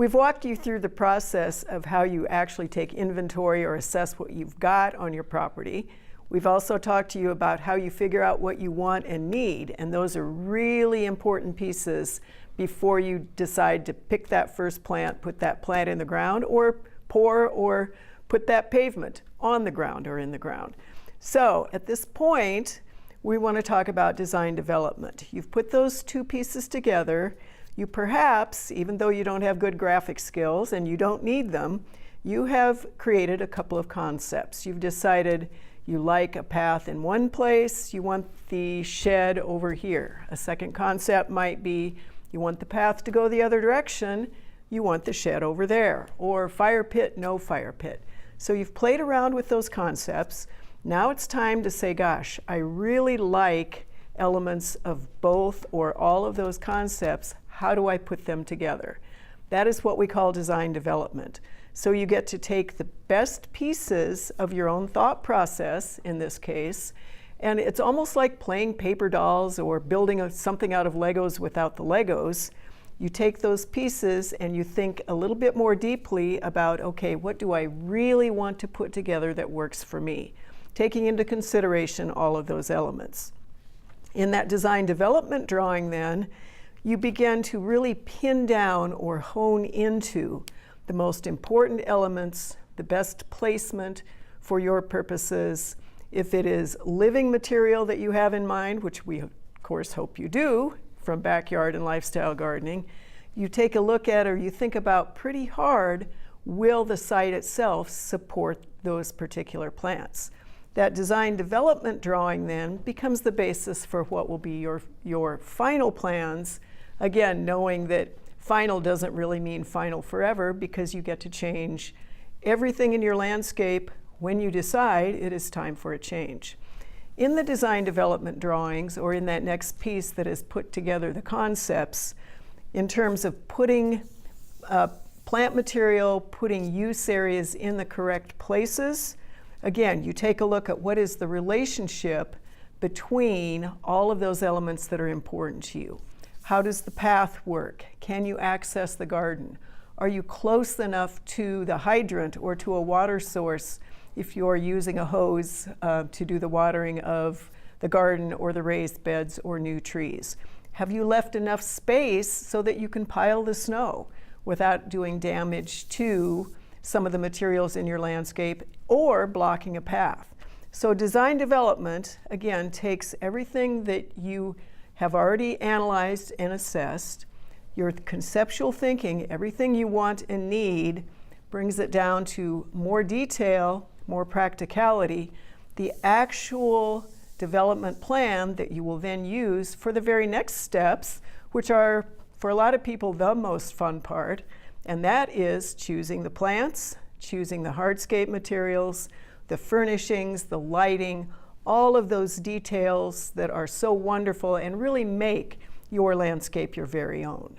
We've walked you through the process of how you actually take inventory or assess what you've got on your property. We've also talked to you about how you figure out what you want and need, and those are really important pieces before you decide to pick that first plant, put that plant in the ground, or pour or put that pavement on the ground or in the ground. So at this point, we want to talk about design development. You've put those two pieces together. You perhaps, even though you don't have good graphic skills and you don't need them, you have created a couple of concepts. You've decided you like a path in one place, you want the shed over here. A second concept might be you want the path to go the other direction, you want the shed over there. Or fire pit, no fire pit. So you've played around with those concepts. Now it's time to say, gosh, I really like elements of both or all of those concepts. How do I put them together? That is what we call design development. So you get to take the best pieces of your own thought process, in this case, and it's almost like playing paper dolls or building something out of Legos without the Legos. You take those pieces and you think a little bit more deeply about, okay, what do I really want to put together that works for me? Taking into consideration all of those elements. In that design development drawing then, you begin to really pin down or hone into the most important elements, the best placement for your purposes. If it is living material that you have in mind, which we of course hope you do from backyard and lifestyle gardening, you take a look at or you think about pretty hard, will the site itself support those particular plants? That design development drawing then becomes the basis for what will be your final plans. Again, knowing that final doesn't really mean final forever, because you get to change everything in your landscape when you decide it is time for a change. In the design development drawings, or in that next piece that has put together the concepts, in terms of putting plant material, putting use areas in the correct places, again, you take a look at what is the relationship between all of those elements that are important to you. How does the path work? Can you access the garden? Are you close enough to the hydrant or to a water source if you're using a hose to do the watering of the garden or the raised beds or new trees? Have you left enough space so that you can pile the snow without doing damage to some of the materials in your landscape or blocking a path? So design development, again, takes everything that you have already analyzed and assessed, your conceptual thinking, everything you want and need, brings it down to more detail, more practicality, the actual development plan that you will then use for the very next steps, which are, for a lot of people, the most fun part, and that is choosing the plants, choosing the hardscape materials, the furnishings, the lighting, all of those details that are so wonderful and really make your landscape your very own.